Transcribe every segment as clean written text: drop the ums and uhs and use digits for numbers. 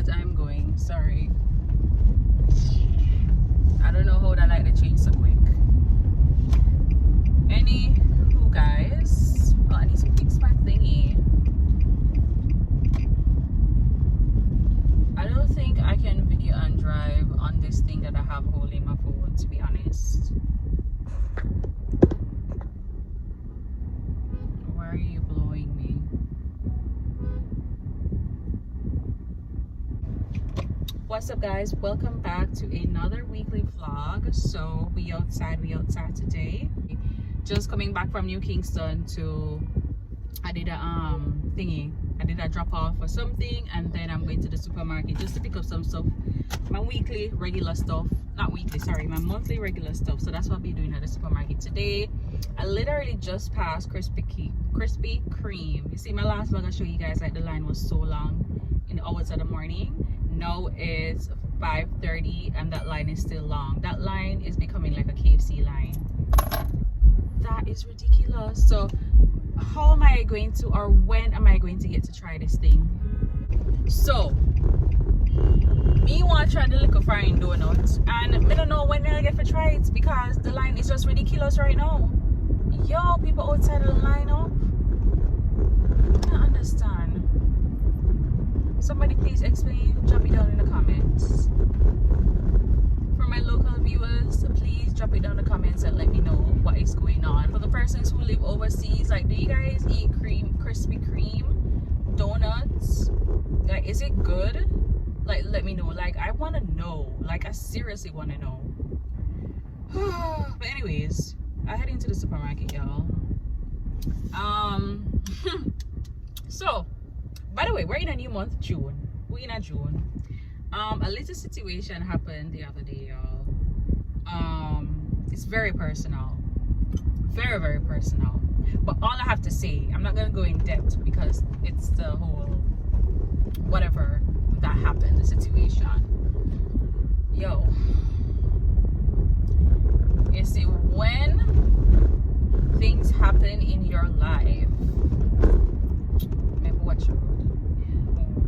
that I'm going. Sorry. I don't know how that light to change so quick. Anywho, guys. Oh, I need to fix my thingy. I don't think I can video and drive on this thing that I have holding my phone, to be honest. Why are you blowing me? What's up, guys? Welcome back to another weekly vlog. So we outside today. Just coming back from New Kingston to I did a drop off for something, and then I'm going to the supermarket just to pick up some stuff, my monthly regular stuff. My monthly regular stuff. So that's what I'll be doing at the supermarket today. I literally just passed Krispy Kreme. You see, my last vlog I showed you guys, like, the line was so long in the hours of the morning. Now it's 5:30 and that line is still long. That line is becoming like a KFC line. That is ridiculous. So how am I going to, or when am I going to get to try this thing? So me want to try the little frying donuts, and I don't know when I'll get to try it because the line is just ridiculous right now. Yo, people outside of the line up. I don't understand. Somebody please explain, drop it down in the comments. For my local viewers, please drop it down in the comments and let me know what is going on. For the persons who live overseas, like, do you guys eat Krispy Kreme donuts? Like, is it good? Like, let me know. Like, I want to know. Like, I seriously want to know. But anyways, I head into the supermarket, y'all. So by the way, we're in a new month, June. We're in June. A little situation happened the other day, y'all. It's very personal. Very, very personal. But all I have to say, I'm not gonna go in depth because it's the whole whatever that happened, the situation. Yo. You see, when things happen in your life, maybe what you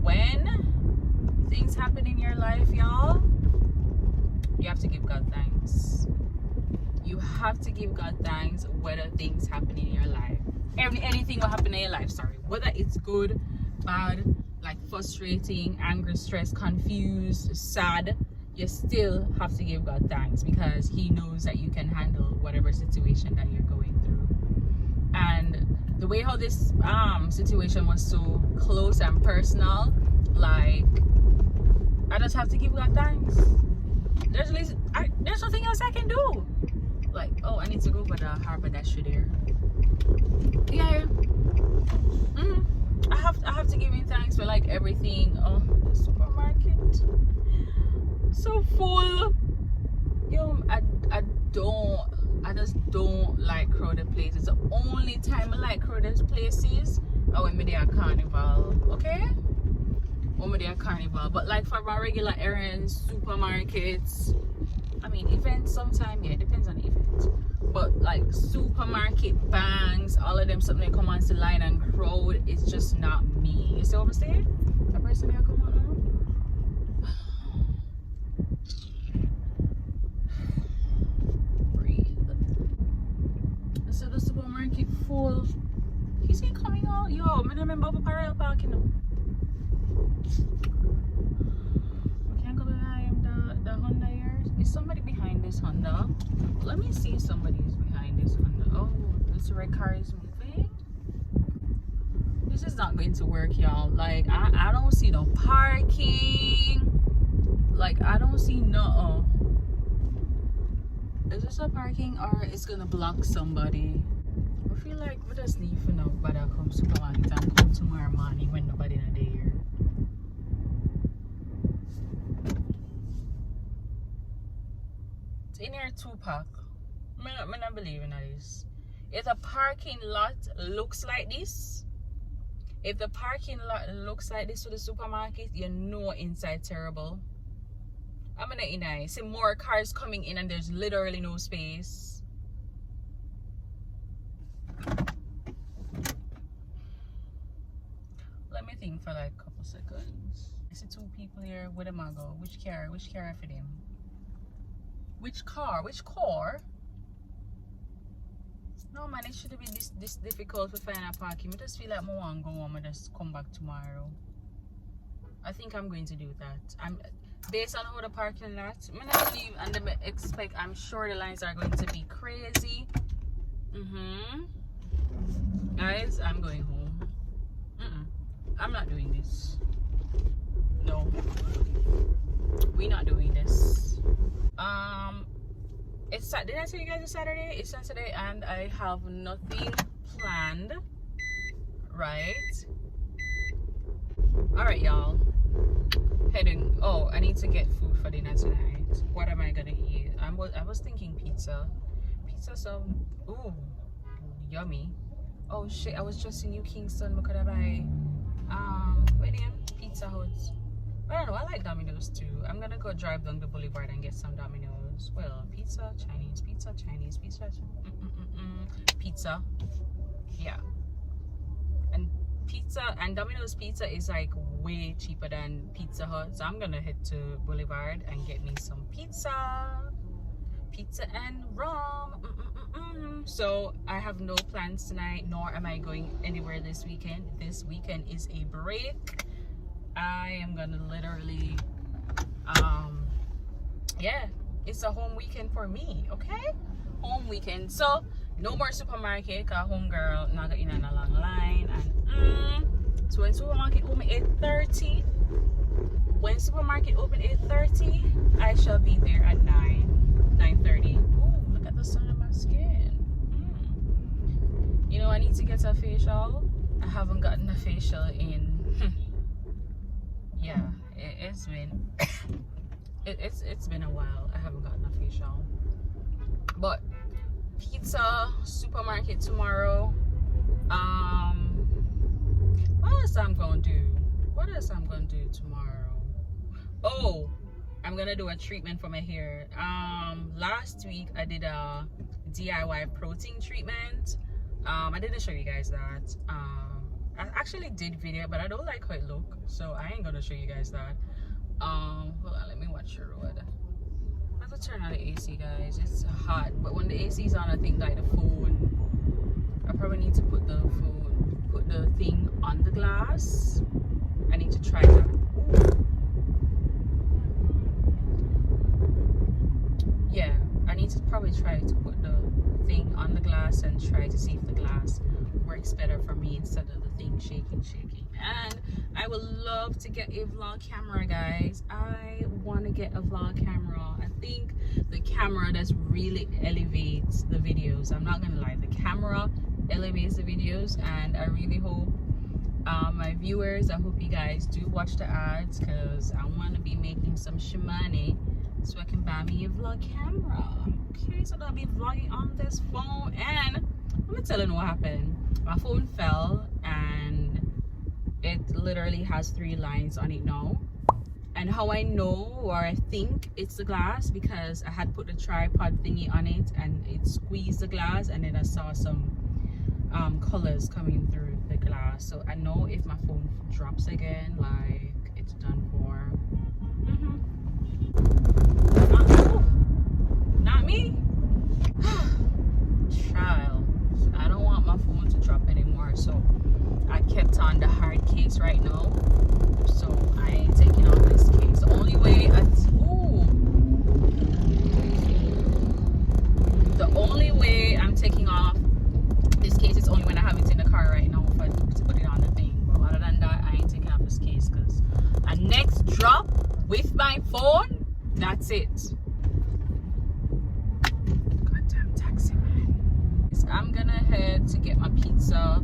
when things happen in your life, y'all, you have to give God thanks. You have to give God thanks whether things happen in your life. Anything will happen in your life, sorry. Whether it's good, bad, like frustrating, angry, stressed, confused, sad, you still have to give God thanks because He knows that you can handle whatever situation that you're going through. And the way how this situation was so close and personal, like, I just have to give God thanks. There's nothing else I can do. Like, oh, I need to go for the harbor dash there. Yeah. I have to give Him thanks for, like, everything. Oh, the supermarket so full. Yo, I just don't like crowded places. The only time I like crowded places are when they are carnival, okay? When they are carnival. But like for my regular errands, supermarkets, I mean events sometimes, yeah, it depends on the event. But like supermarket bangs, all of them, something that come on the line and crowd, it's just not me. You see what I'm saying? The person here come on now. So the supermarket full. Is he coming out? Yo, I remember the parallel parking now. We can't go behind the Honda here. Is somebody behind this Honda? Let me see if somebody is behind this Honda. Oh, this red car is moving. This is not going to work, y'all. Like, I don't see no parking. Like, I don't see no. Is this a parking or it's gonna block somebody? I feel like we just need to know but I come supermarket and come tomorrow morning when nobody in the here. It's in here 2-pack. I don't believe in this. If the parking lot looks like this, if the parking lot looks like this to the supermarket, you know inside terrible. I'm gonna see more cars coming in and there's literally no space. Let me think for like a couple seconds. 62 people here. Where them I go? Which car for them? Which car? Which car? No man, it shouldn't be this difficult to find a parking. I just feel like I want to go home and just come back tomorrow. I think I'm going to do that. I'm based on how the parking lot. I'm gonna leave and expect. I'm sure the lines are going to be crazy. Guys, I'm going home. I'm not doing this. No, we're not doing this. It's did I tell you guys it's Saturday? It's Saturday and I have nothing planned. Right? Alright, y'all. Heading. Oh, I need to get food for dinner tonight. What am I gonna eat? I was thinking pizza. Pizza some ooh yummy. Oh shit, I was just in New Kingston. What could I buy? What name? Pizza Hut. I don't know, I like Domino's too. I'm gonna go drive down the boulevard and get some Domino's. Well, pizza, Chinese, pizza, Chinese, pizza, pizza. Yeah. And pizza and Domino's pizza is like way cheaper than Pizza Hut. So I'm gonna head to Boulevard and get me some pizza. Pizza and rum. So I have no plans tonight, nor am I going anywhere this weekend. This weekend is a break. I am gonna literally yeah, it's a home weekend for me. Okay, home weekend. So no more supermarket cause home girl not in a long line. And so when supermarket open 8:30, when supermarket open 8:30, I shall be there at 9:30. Ooh, look at the sun on my skin. You know, I need to get a facial. I haven't gotten a facial in yeah, it's been it's been a while. I haven't gotten a facial. But pizza, supermarket tomorrow. What else I'm gonna do? What else I'm gonna do tomorrow? Oh, I'm gonna do a treatment for my hair. Last week I did a DIY protein treatment. I didn't show you guys that. I actually did video, but I don't like how it look, so I ain't gonna show you guys that. Hold on, let me watch your road. I have to turn on the AC, guys. It's hot, but when the AC is on, I think like the phone. I probably need to put the thing on the glass. I need to try that. Yeah, I need to probably try to put the thing on the glass and try to see if the glass works better for me instead of the thing shaking. And I would love to get a vlog camera, guys. I want to get a vlog camera. I think the camera does really elevates the videos. I'm not gonna lie, the camera elevates the videos, and I really hope my viewers, I hope you guys do watch the ads, because I want to be making some money so I can buy me a vlog camera. Okay, so I'll be vlogging on this phone. And I'm gonna tell you what happened. My phone fell and it literally has 3 lines on it now. And how I know, or I think it's the glass, because I had put the tripod thingy on it and it squeezed the glass, and then I saw some colors coming through the glass. So I know if my phone drops again, like, it's done for. Not me. Child, I don't want my phone to drop anymore, so I kept on the hard case right now. So I ain't taking off this case. The only way I'm taking off this case is only when I have it in the car right now, if I to put it on the thing. But other than that, I ain't taking off this case, because a next drop with my phone, that's it. Goddamn taxi man. I'm gonna head to get my pizza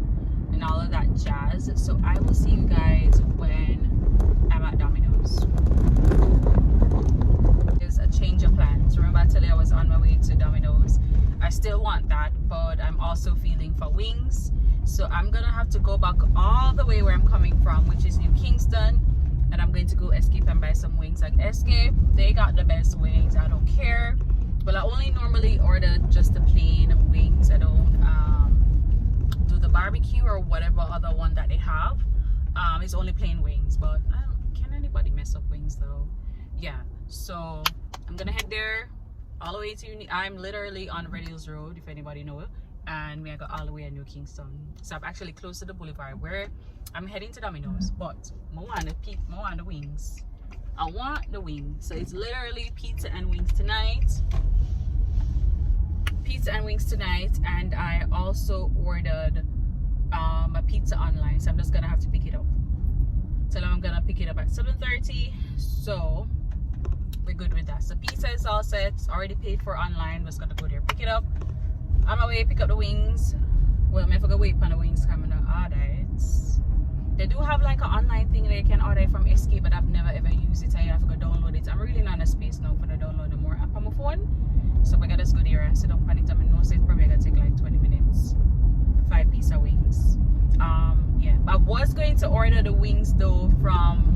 and all of that jazz. So I will see you guys when I'm at Domino's. There's a change of plans. Remember I told you I was on my way to Domino's. I still want that, but I'm also feeling for wings. So I'm gonna have to go back all the way where I'm coming from, which is New Kingston. And I'm going to go Escape and buy some wings. Like Escape, they got the best wings. I don't care. But I only normally order just the plain wings. I don't do the barbecue or whatever other one that they have. It's only plain wings. But can anybody mess up wings though. Yeah, so I'm gonna head there all the way to I'm literally on Red Hills Road, if anybody know it, and we go all the way to New Kingston. So I'm actually close to the boulevard where I'm heading to Domino's, but I want the wings. I want the wings. So it's literally pizza and wings tonight. Pizza and wings tonight, and I also ordered a pizza online, so I'm just gonna have to pick it up. So I'm gonna pick it up at 7:30. So we're good with that. So pizza is all set, already paid for online. I'm just gonna go there, pick it up. On my way, pick up the wings. Well, I'm gonna wait on the wings coming to order it. They do have like an online thing that you can order from Escape, but I've never ever used it. I have to go download it. I'm really not in a space now for the download the more app on my phone. So we gotta just go there and sit up on it. I mean, no, so it's probably gonna take like 20 minutes. 5 piece of wings. Yeah, I was going to order the wings though from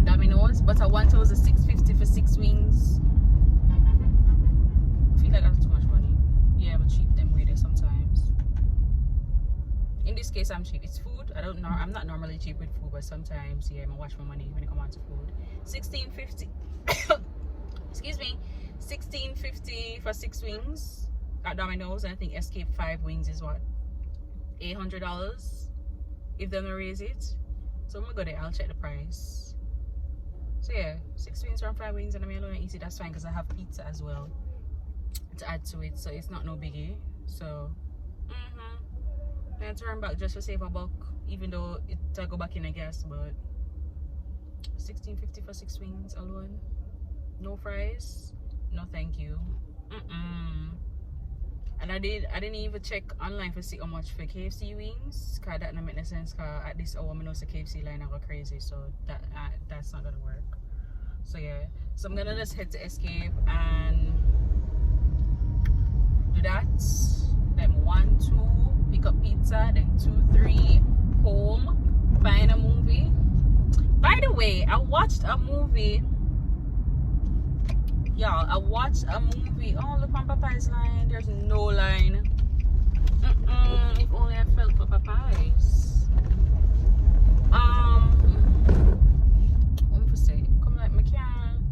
Domino's, but I want those $6.50 for 6 wings. I feel like that's too much money. Yeah, but cheap them way there sometimes. In this case, I'm cheap. It's food. I'm not normally cheap with food, but sometimes, yeah, I'm gonna watch my money when it comes on to food. $16.50. Excuse me. $16.50 for 6 wings at Domino's, and I think Escape 5 wings is what, $800 if they don't raise it. So I'm gonna go there. I'll check the price. So yeah, 6 wings from 5 wings, and I'm alone and easy. That's fine because I have pizza as well to add to it, so it's not no biggie. So and turn back just to save a buck, even though I go back in, I guess. But $16.50 for 6 wings alone, no fries, no thank you. And I didn't even check online to see how much for KFC wings, cause that don't make no sense. Cause at this hour, I know the KFC line I go crazy, so that's not gonna work. So yeah, so I'm gonna just head to Escape and do that. Then 1, 2, pick up pizza. Then 2, 3, home, find a movie. By the way, I watched a movie. Y'all, I watched a movie. Oh, look on Popeye's line. There's no line. If only I felt for Popeye's. What to say? Come like McCann.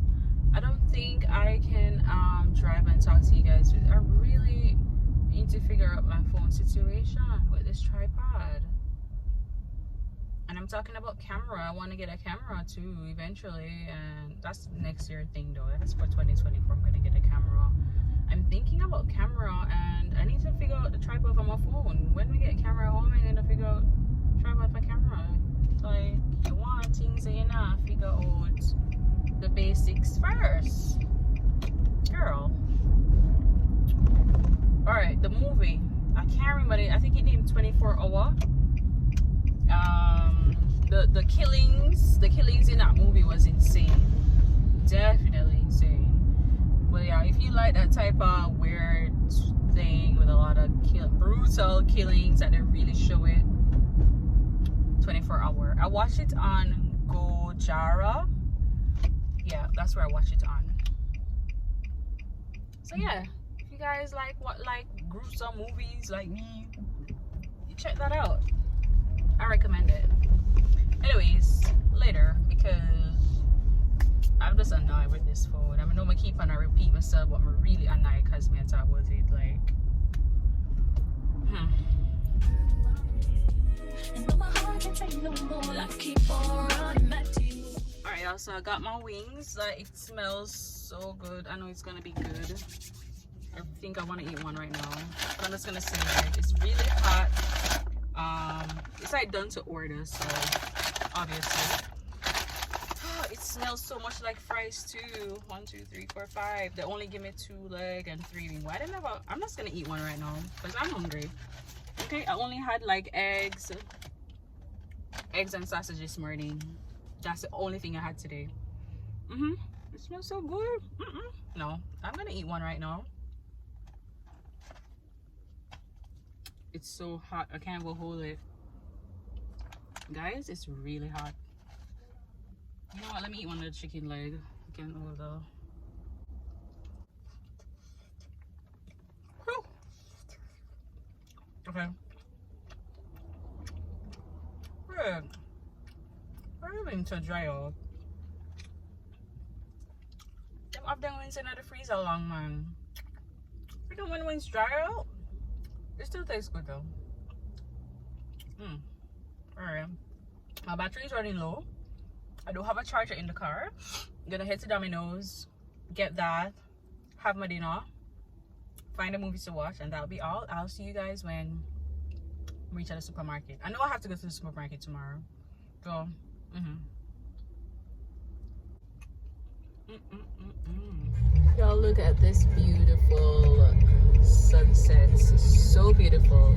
I don't think I can drive and talk to you guys. I really need to figure out my phone situation with this tripod. And I'm talking about camera. I want to get a camera too eventually, and that's next year thing though. That's for 2024. I'm gonna get a camera. I'm thinking about camera, and I need to figure out the tripod for my phone. When we get camera home, I'm gonna figure out tripod for camera. Like, you want things and you not figure out the basics first, girl. All right, the movie. I can't remember it. I think it named 24 Hour. The killings in that movie was insane, definitely insane. But yeah, if you like that type of weird thing with a lot of brutal killings that they really show it, 24 Hour. I watched it on Gojira. Yeah, that's where I watched it on. So yeah, if you guys like gruesome movies like me, you check that out. I recommend it. Anyways, later, because I'm just annoyed with this phone. I mean, I'm gonna keep on repeat myself, but I'm really annoyed because me and talk with it like Alright, y'all, so I got my wings. It smells so good. I know it's gonna be good. I think I want to eat one right now. I'm just gonna say it. It's really hot. It's like done to order, so obviously. Oh, it smells so much like fries too. 1, 2, 3, 4, 5. They only give me 2 leg and 3 wing. Why didn't I? I'm just gonna eat one right now because I'm hungry. Okay, I only had like eggs and sausage this morning. That's the only thing I had today. It smells so good. No, I'm gonna eat one right now. It's so hot. I can't go hold it. Guys, it's really hot. You know what? Let me eat one of the chicken leg. I can't hold though. Okay. We're having to dry up. have them wings in the freezer long, man. Freaking when wings dry out, it still tastes good though. Alright. My battery is running low. I do have a charger in the car. I'm gonna head to Domino's, get that, have my dinner, find a movie to watch, and that'll be all. I'll see you guys when we reach at the supermarket. I know I have to go to the supermarket tomorrow. So, y'all look at this beautiful sunset. So beautiful.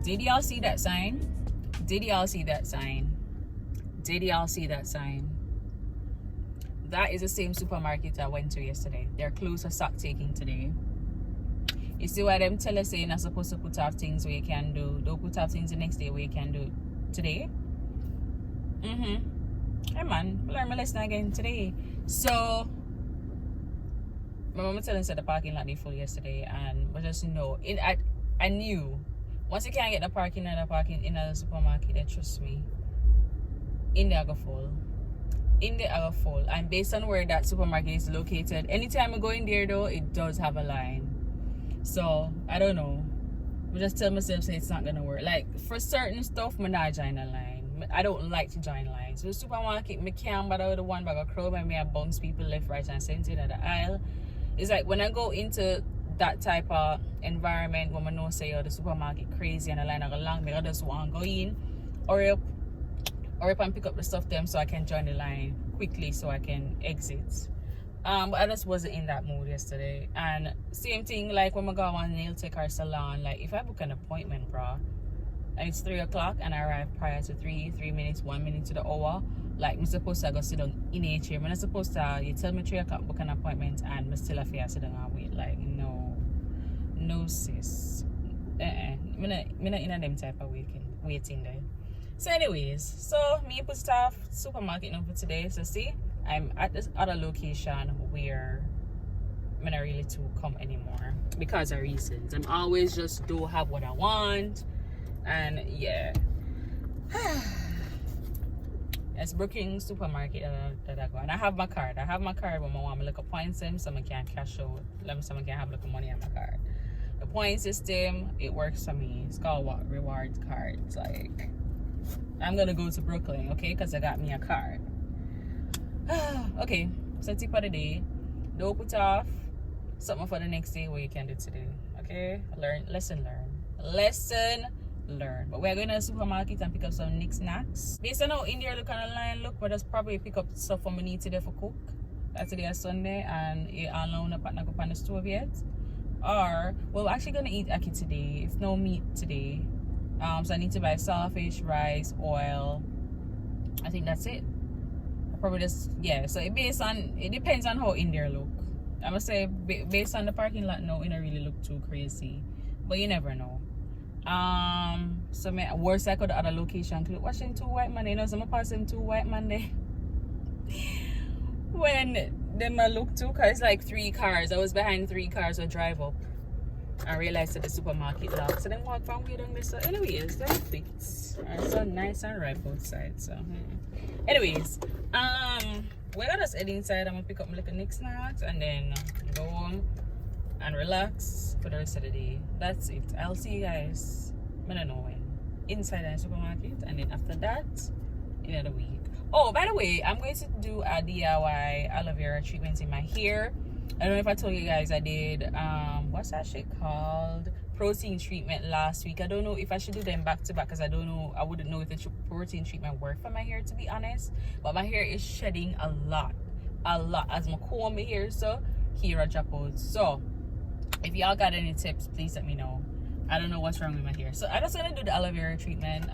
Did y'all see that sign? Did y'all see that sign? Did y'all see that sign? That is the same supermarket I went to yesterday. They're closed for stock taking today. You see why them tell us saying you're not supposed to put off things where you can do. Don't put off things the next day where you can do today. Hey man, learn my lesson again today. So my mama telling us that the parking lot they full yesterday, and we just know it. I knew once you can't get the parking in the supermarket, then trust me, in there I go full. And based on where that supermarket is located, anytime I go in there though, it does have a line. So I don't know. I just tell myself say it's not gonna work. Like for certain stuff, I'm not join a line. I don't like to join lines. So the supermarket, me can't bother with the one bag of crowd and me I bounce people left, right, and center in the aisle. It's like when I go into that type of environment when I know say the supermarket crazy and the line are long, I just want to go in or up and pick up the stuff them so I can join the line quickly so I can exit. But I just wasn't in that mood yesterday. And same thing like when I go on nail tech or salon, like if I book an appointment, bro, and it's 3 o'clock and I arrive prior to 3 minutes, 1 minute to the hour, like I'm supposed to go sit down in a chair. I'm not supposed to, you tell me 3 o'clock book an appointment and I'm still have to sit down and wait. Like no sis. I'm not in them type of waiting there. So anyways, so me put stuff supermarket now for today. So see, I'm at this other location where I'm not really to come anymore because of reasons. I'm always just do have what I want, and yeah. It's Brookings supermarket that I go, and I have my card. when I want to look at points them so I can cash out. So I can have look money on my card. The point system, it works for me. It's called what? Rewards cards. Like I'm gonna go to Brooklyn, okay, because I got me a card. Okay, so tip of the day, don't put off something for the next day what you can do today. Okay, lesson learn. But we're going to the supermarket and pick up some knickknacks. Based on how India look on the line, look, we'll just probably pick up stuff for me need today for cook. That's today is Sunday and you all know not go on the stove yet. Or well, we're actually gonna eat ackee today. It's no meat today. So I need to buy saltfish, rice, oil. I think that's it. I probably just so it depends on how India look. I must say based on the parking lot, no, it don't really look too crazy, but you never know. So my worst I could other location clip watching 2 white man, you know, some pass them 2 white man there. When them I look too, cause it's like 3 cars. I was behind 3 cars I drive up. I realized that the supermarket locked. So then walk from way down there. So anyways, that fits. It's so nice and ripe outside. So anyways, we're gonna just head inside. I'm gonna pick up my little knickknacks and then go home and relax for the rest of the day. That's it. I'll see you guys, I don't know when, inside the supermarket, and then after that, in another week. Oh, by the way, I'm going to do a DIY aloe vera treatment in my hair. I don't know if I told you guys I did what's that shit called, protein treatment last week. I don't know if I should do them back to back because I don't know, I wouldn't know if the protein treatment worked for my hair, to be honest. But my hair is shedding a lot as I comb my hair, so here I drop out. So if y'all got any tips, please let me know. I don't know what's wrong with my hair, so I'm just gonna do the aloe vera treatment.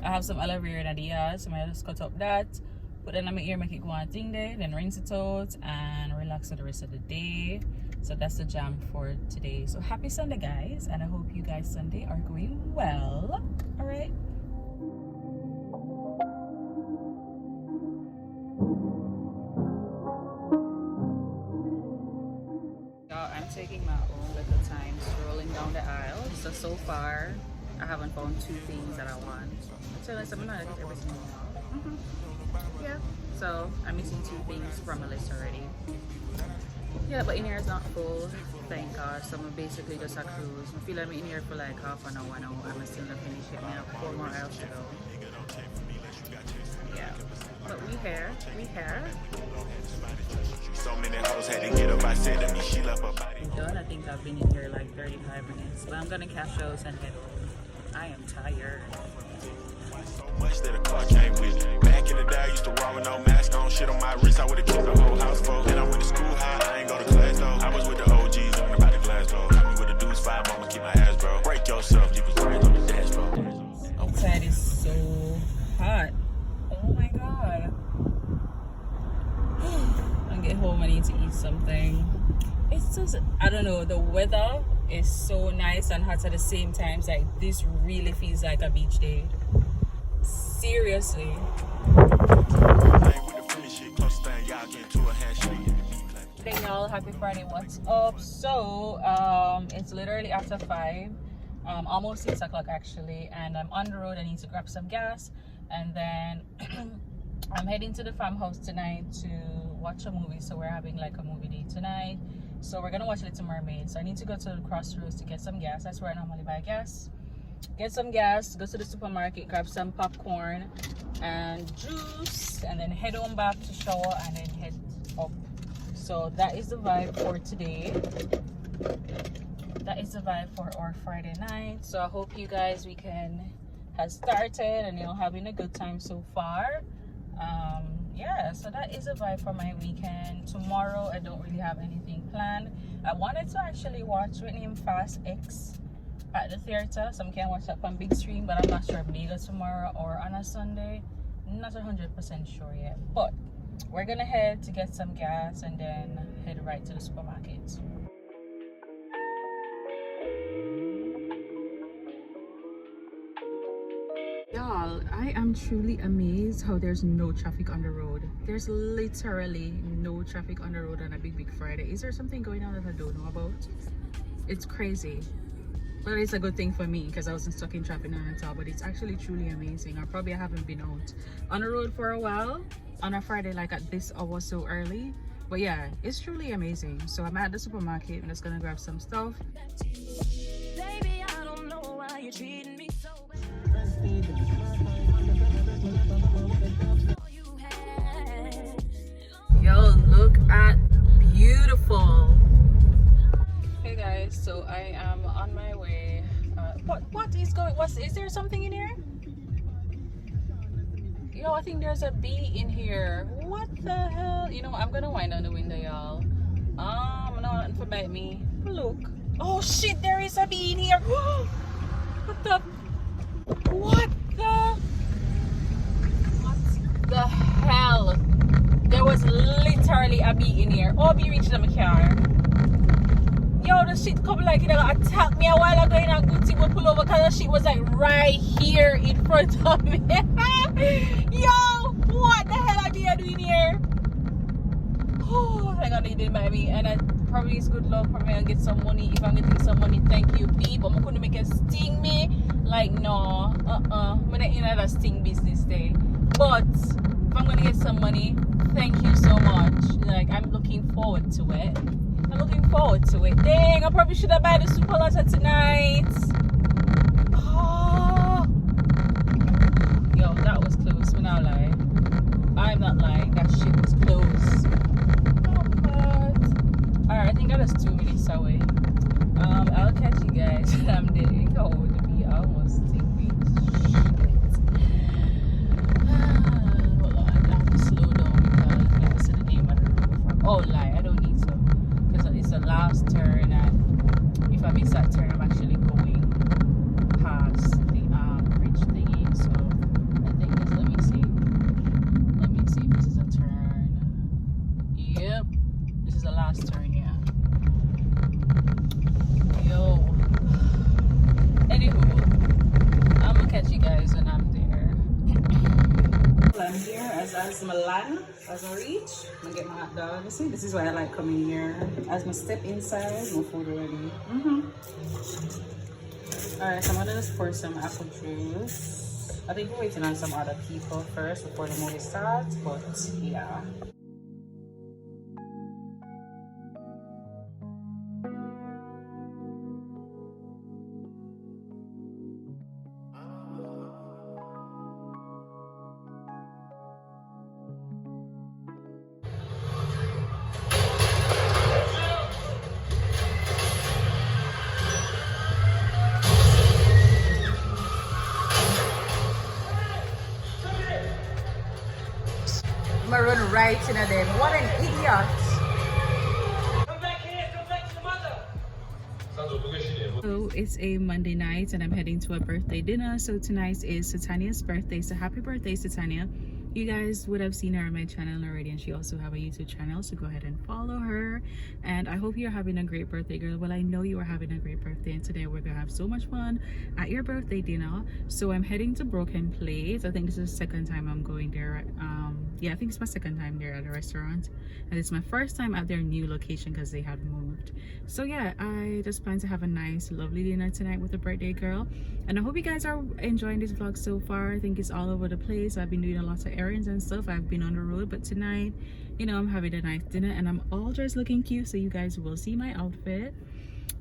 I have some aloe vera in the yard, so I just cut up that, put it in my ear, make it go on thing there, then rinse it out and relax for the rest of the day. So that's the jam for today. So happy Sunday, guys, and I hope you guys Sunday are going well. All right. down the aisle. So far I haven't found 2 things that I want. So I'm not get everything. Yeah. So I'm missing 2 things from my list already. Yeah, but in here it's not full, thank God. So I'm basically just a cruise. I feel I'm in here for like half an hour now. I'm still not finished yet. I have 4 more aisles to go. Yeah, but we here. So many hoes had to get up. I said to me, she left her body. I'm done. I think I've been in here like 35 minutes, but I'm gonna cash those and head home. I am tired. So much that a car came with. Back in the day, I used to walk with no mask on. Shit on my wrist, I would've killed the whole house full. Then I went to school high, I ain't go to class though. I was with the OGs, learning about the glass though. Got me with the dudes, 5 mama, keep my ass bro. Break yourself, you was raised on the dashboard. Outside is so hot. Oh my God. I'll get home, I need to eat something. It's just, I don't know, the weather is so nice and hot at the same time. It's like, this really feels like a beach day. Seriously. Hey y'all, happy Friday, what's up? So it's literally after 5, almost 6 o'clock actually, and I'm on the road. I need to grab some gas, and then I'm heading to the farmhouse tonight to watch a movie. So we're having like a movie day tonight, so we're gonna watch Little Mermaid. So I need to go to the crossroads to get some gas. That's where I normally buy gas. Get some gas, go to the supermarket, grab some popcorn and juice, and then head on back to shower and then head up. So that is the vibe for today. That is the vibe for our Friday night. So I hope you guys weekend has started and you're having a good time so far. Yeah, so that is a vibe for my weekend. Tomorrow I don't really have anything planned. I wanted to actually watch Whitney and Fast X at the theater. Some can watch that on big screen, but I'm not sure if maybe tomorrow or on a Sunday. Not 100% sure yet, but we're gonna head to get some gas and then head right to the supermarket. Y'all, I am truly amazed how there's no traffic on the road. There's literally no traffic on the road on a big Friday. Is there something going on that I don't know about? It's crazy. But it's a good thing for me because I wasn't stuck in traffic at all. But it's actually truly amazing. I probably haven't been out on the road for a while on a Friday like at this hour so early. But yeah, it's truly amazing. So I'm at the supermarket. I'm just gonna grab some stuff. Baby, I don't know why you're treating me so bad. Yo, look at beautiful. Hey guys, so I am on my way. What is going? Is there something in here? Yo, I think there's a bee in here. What the hell? You know, I'm gonna wind down the window, y'all. No, nothing for bite me. Look. Oh shit, there is a bee in here. What the hell? There was literally a bee in here. Oh, bee reached my car. Yo, the shit come like it attacked me a while ago and a good thing would pull over because the shit was like right here in front of me. Yo, what the hell are you doing here? Oh my God, they did by me, and I probably it's good luck. Probably I'll get some money. If I'm getting some money, thank you, B. But I'm gonna make it sting me. Like no, I'm not in that sting business day. But if I'm gonna get some money, thank you so much. Like I'm looking forward to it. Dang, I probably should have bought the super lotta tonight. Oh. Yo, that was close. I'm not lying. I'm not lying. That shit was close. Alright, I think that is 2 minutes away. I'll catch you guys. I'm dead. Oh, the bee almost sting me. Hold on, I have to slow down because I never said the name of the road. Oh, lie, I don't need to. It's the last turn, and if I miss that turn I'm actually going past the bridge thingy. So I think this, let me see if this is a turn. Yep, this is the last turn here. Yo, anywho, Milan as I reach. I'm gonna get my hot dog. You see, this is why I like coming here. As I step inside, my food already. Alright, so I'm gonna just pour some apple juice. I think we're waiting on some other people first before the movie starts, but yeah. I'm gonna run right into them. What an idiot! Come back here, come back to the mother! So it's a Monday night and I'm heading to a birthday dinner. So tonight is Satania's birthday. So happy birthday, Satania. You guys would have seen her on my channel already, and she also have a YouTube channel, so go ahead and follow her. And I hope you're having a great birthday, girl. Well, I know you are having a great birthday, and today we're gonna have so much fun at your birthday dinner. So I'm heading to Broken Plate. I think this is the second time I'm going there. Yeah, I think it's my second time there at the restaurant, and it's my first time at their new location because they have moved. So yeah, I just plan to have a nice lovely dinner tonight with the birthday girl, and I hope you guys are enjoying this vlog so far. I think it's all over the place. I've been doing a lot of errands and stuff. I've been on the road, but tonight, you know, I'm having a nice dinner and I'm all dressed looking cute, so you guys will see my outfit.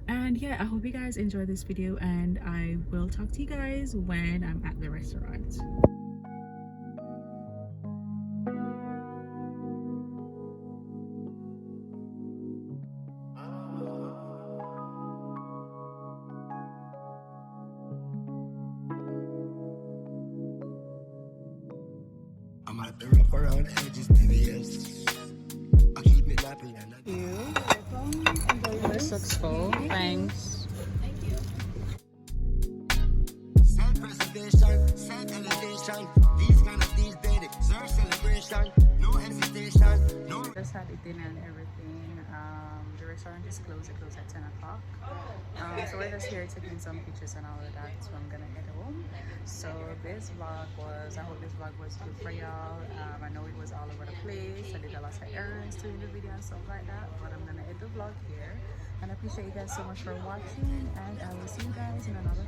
And yeah, I hope you guys enjoy this video, and I will talk to you guys when I'm at the restaurant. I'm at the rough around edges, baby, yes. I keep it nappy and I You welcome. Enjoy your successful. Thanks. Thank you. self-preservation, self-elevation. These kind of things, baby, deserve celebration. No hesitation, no. Just had the dinner and everything. The restaurant is closed. It closed at 10 o'clock. So we're just here taking some pictures and all of that. So I'm gonna head home. So this vlog was, I hope this vlog was good for y'all. I know it was all over the place. I did a lot of errands during the video and stuff like that, but I'm gonna end the vlog here. And I appreciate you guys so much for watching, and I will see you guys in another